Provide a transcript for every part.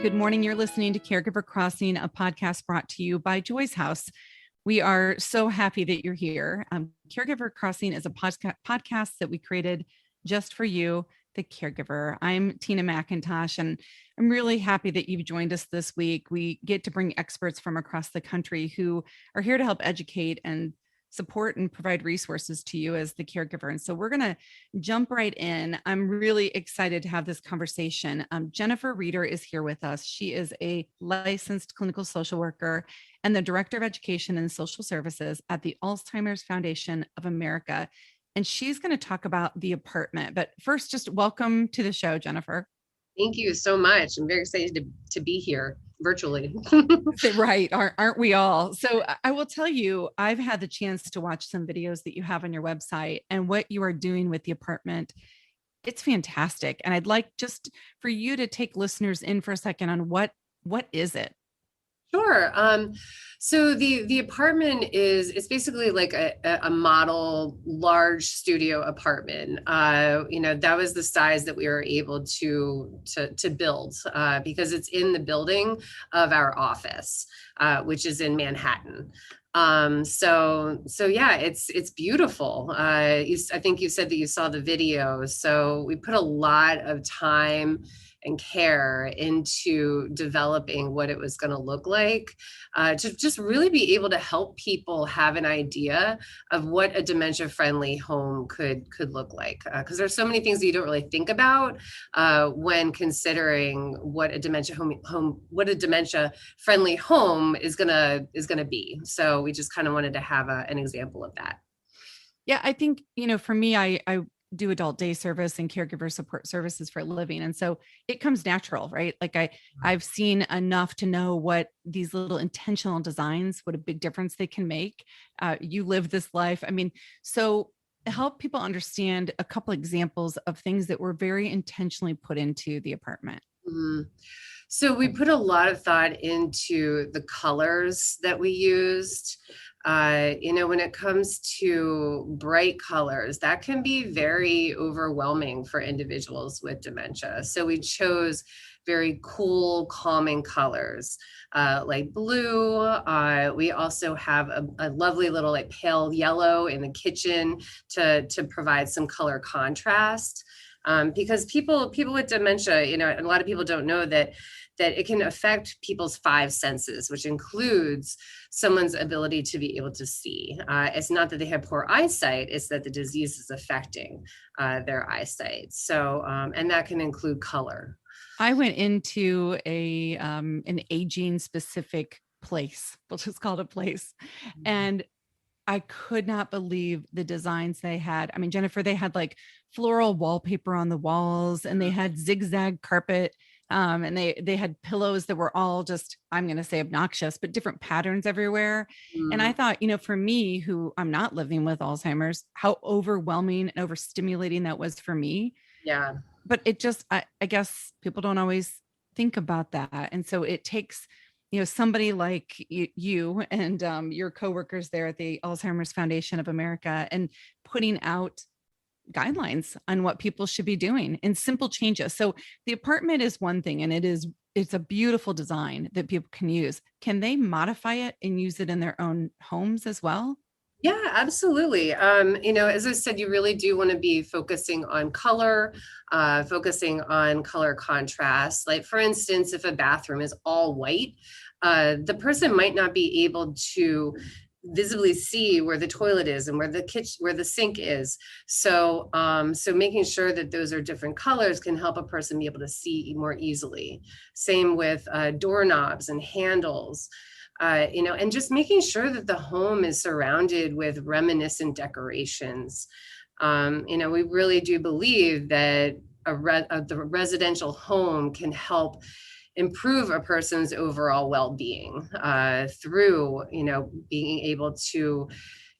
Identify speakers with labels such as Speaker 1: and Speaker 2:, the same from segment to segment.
Speaker 1: Good morning. You're listening to Caregiver Crossing, a podcast brought to you by Joy's House. We are so happy that you're here. Caregiver Crossing is a podcast that we created just for you, the caregiver. I'm Tina McIntosh, and I'm really happy that you've joined us this week. We get to bring experts from across the country who are here to help educate and support and provide resources to you as the caregiver. And so we're going to jump right in. I'm really excited to have this conversation. Jennifer Reeder is here with us. She is a licensed clinical social worker and the Director of Education and Social Services at the Alzheimer's Foundation of America. And she's going to talk about the apartment. But first, just welcome to the show, Jennifer.
Speaker 2: Thank you so much. I'm very excited to be here virtually.
Speaker 1: Right. Aren't we all? So I will tell you, I've had the chance to watch some videos that you have on your website, and what you are doing with the apartment. It's fantastic. And I'd like just for you to take listeners in for a second on what is it?
Speaker 2: Sure. So the apartment it's basically like a model large studio apartment. That was the size that we were able to build because it's in the building of our office, which is in Manhattan. So yeah, it's beautiful. I think you said that you saw the video. So we put a lot of time and care into developing what it was going to look like, to just really be able to help people have an idea of what a dementia-friendly home could look like. Because there's so many things that you don't really think about when considering what a dementia-friendly home is gonna be. So we just kind of wanted to have an example of that.
Speaker 1: Yeah, I think, for me, I do adult day service and caregiver support services for a living. And so it comes natural, right? Like I've seen enough to know what these little intentional designs, what a big difference they can make. You live this life. So help people understand a couple examples of things that were very intentionally put into the apartment.
Speaker 2: Mm-hmm. So we put a lot of thought into the colors that we used. When it comes to bright colors, that can be very overwhelming for individuals with dementia. So we chose very cool, calming colors, like blue. We also have a lovely little like pale yellow in the kitchen to provide some color contrast. Because people with dementia, and a lot of people don't know that it can affect people's five senses, which includes someone's ability to be able to see. It's not that they have poor eyesight, it's that the disease is affecting their eyesight. So, and that can include color.
Speaker 1: I went into an aging specific place, we'll just call it a place. Mm-hmm. And I could not believe the designs they had. Jennifer, they had like floral wallpaper on the walls, and they had zigzag carpet. And they had pillows that were all just, I'm going to say obnoxious, but different patterns everywhere. Mm. And I thought, for me, who I'm not living with Alzheimer's, how overwhelming and overstimulating that was for me.
Speaker 2: Yeah.
Speaker 1: But it just, I guess people don't always think about that. And so it takes, somebody like you and your coworkers there at the Alzheimer's Foundation of America, and putting out guidelines on what people should be doing and simple changes. So the apartment is one thing, and it's a beautiful design that people can use. Can they modify it and use it in their own homes as well?
Speaker 2: Yeah, absolutely. As I said, you really do want to be focusing on color, focusing on color contrast. Like, for instance, if a bathroom is all white, the person might not be able to visibly see where the toilet is and where the sink is. So making sure that those are different colors can help a person be able to see more easily. Same with doorknobs and handles. And just making sure that the home is surrounded with reminiscent decorations. We really do believe that the residential home can help improve a person's overall well-being through, being able to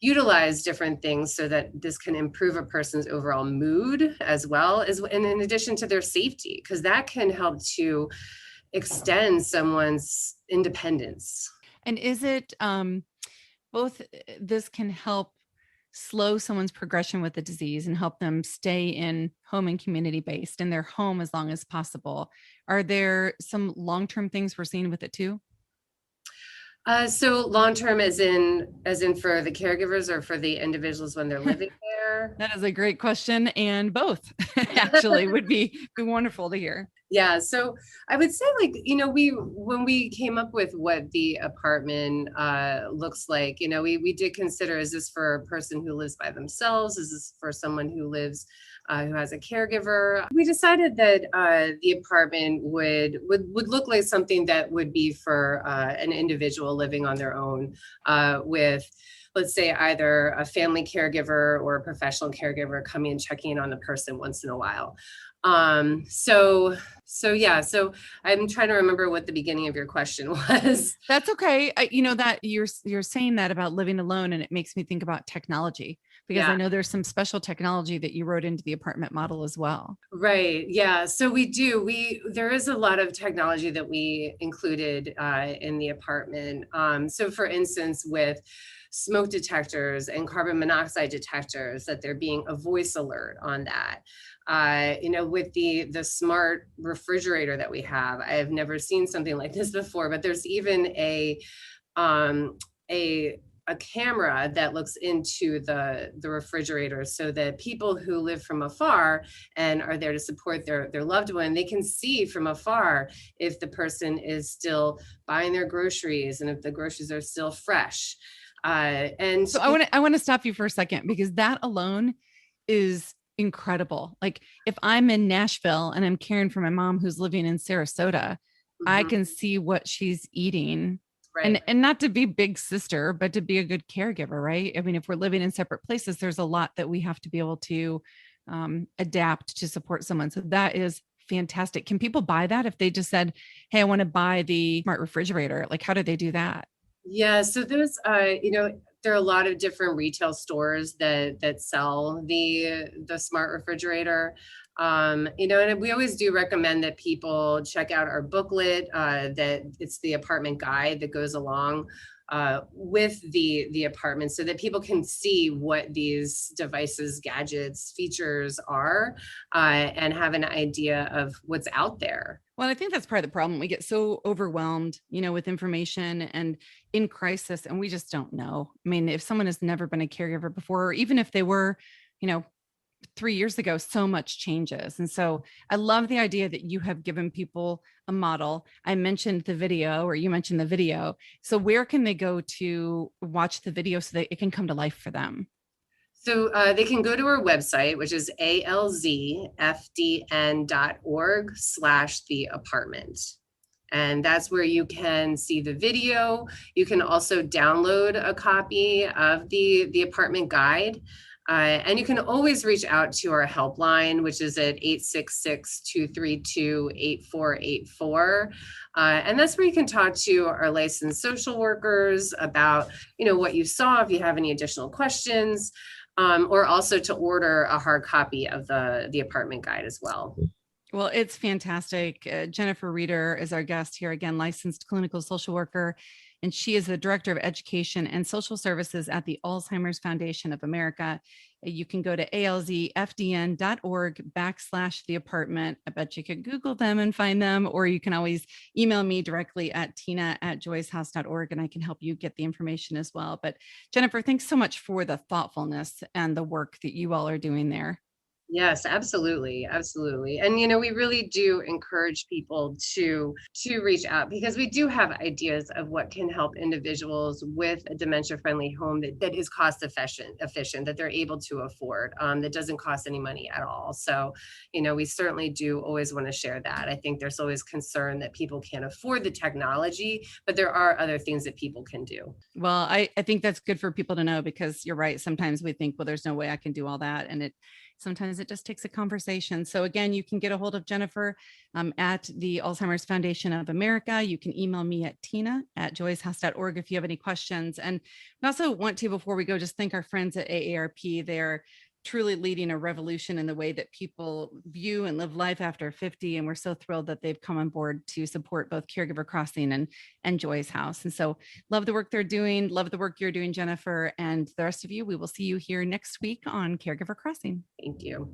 Speaker 2: utilize different things so that this can improve a person's overall mood as well as, and in addition to their safety, because that can help to extend someone's independence.
Speaker 1: And is it both, this can help slow someone's progression with the disease and help them stay in home and community based in their home as long as possible. Are there some long-term things we're seeing with it too?
Speaker 2: So long term, as in for the caregivers or for the individuals when they're living there.
Speaker 1: That is a great question, and both actually would be wonderful to hear.
Speaker 2: Yeah, so I would say, like, we when we came up with what the apartment looks like, we did consider, is this for a person who lives by themselves? Is this for someone who lives who has a caregiver? We decided that the apartment would look like something that would be for an individual living on their own, with, let's say, either a family caregiver or a professional caregiver coming and checking in on the person once in a while. So I'm trying to remember what the beginning of your question was.
Speaker 1: That's okay. That you're saying that about living alone, and it makes me think about technology, because I
Speaker 2: Yeah.
Speaker 1: know there's some special technology that you wrote into the apartment model as well.
Speaker 2: Right. Yeah. So there is a lot of technology that we included in the apartment. So for instance, with smoke detectors and carbon monoxide detectors, that there being a voice alert on that. With the smart refrigerator that we have, I have never seen something like this before, but there's even um, a a camera that looks into the refrigerator, so that people who live from afar and are there to support their loved one, they can see from afar if the person is still buying their groceries and if the groceries are still fresh. And
Speaker 1: So I want to stop you for a second, because that alone is incredible. Like, if I'm in Nashville and I'm caring for my mom who's living in Sarasota, I
Speaker 2: Mhm,
Speaker 1: can see what she's eating.
Speaker 2: right.
Speaker 1: And not to be big sister, but to be a good caregiver, right? I mean, if we're living in separate places, there's a lot that we have to be able to adapt to support someone. So that is fantastic. Can people buy that if they just said, "Hey, I want to buy the smart refrigerator"? Like, how do they do that?
Speaker 2: Yeah, so there are a lot of different retail stores that sell the smart refrigerator. And we always do recommend that people check out our booklet, that it's the apartment guide that goes along with the apartment, so that people can see what these devices, gadgets, features are, and have an idea of what's out there.
Speaker 1: Well, I think that's part of the problem. We get so overwhelmed, with information and in crisis, and we just don't know. I mean, if someone has never been a caregiver before, or even if they were, you know, 3 years ago, so much changes. And so I love the idea that you have given people a model. I mentioned the video, or you mentioned the video. So where can they go to watch the video so that it can come to life for them?
Speaker 2: So they can go to our website, which is alzfdn.org/the apartment. And that's where you can see the video. You can also download a copy of the apartment guide. And you can always reach out to our helpline, which is at 866-232-8484. And that's where you can talk to our licensed social workers about, what you saw, if you have any additional questions, or also to order a hard copy of the apartment guide as well.
Speaker 1: Well, it's fantastic. Jennifer Reeder is our guest here again, licensed clinical social worker, and she is the director of education and social services at the Alzheimer's Foundation of America. You can go to alzfdn.org/the apartment. I bet you could Google them and find them, or you can always email me directly at tina@joyshouse.org, and I can help you get the information as well. But Jennifer, thanks so much for the thoughtfulness and the work that you all are doing there.
Speaker 2: Yes, absolutely, absolutely. And we really do encourage people to reach out, because we do have ideas of what can help individuals with a dementia-friendly home that is cost efficient, that they're able to afford, that doesn't cost any money at all. So, we certainly do always want to share that. I think there's always concern that people can't afford the technology, but there are other things that people can do.
Speaker 1: Well, I think that's good for people to know, because you're right. Sometimes we think, well, there's no way I can do all that. And sometimes it just takes a conversation. So again, you can get a hold of Jennifer at the Alzheimer's Foundation of America. You can email me at tina@joyshouse.org if you have any questions. And I also want to, before we go, just thank our friends at AARP. They're truly leading a revolution in the way that people view and live life after 50. And we're so thrilled that they've come on board to support both Caregiver Crossing and Joy's House. And so love the work they're doing. Love the work you're doing, Jennifer. And the rest of you, we will see you here next week on Caregiver Crossing.
Speaker 2: Thank you.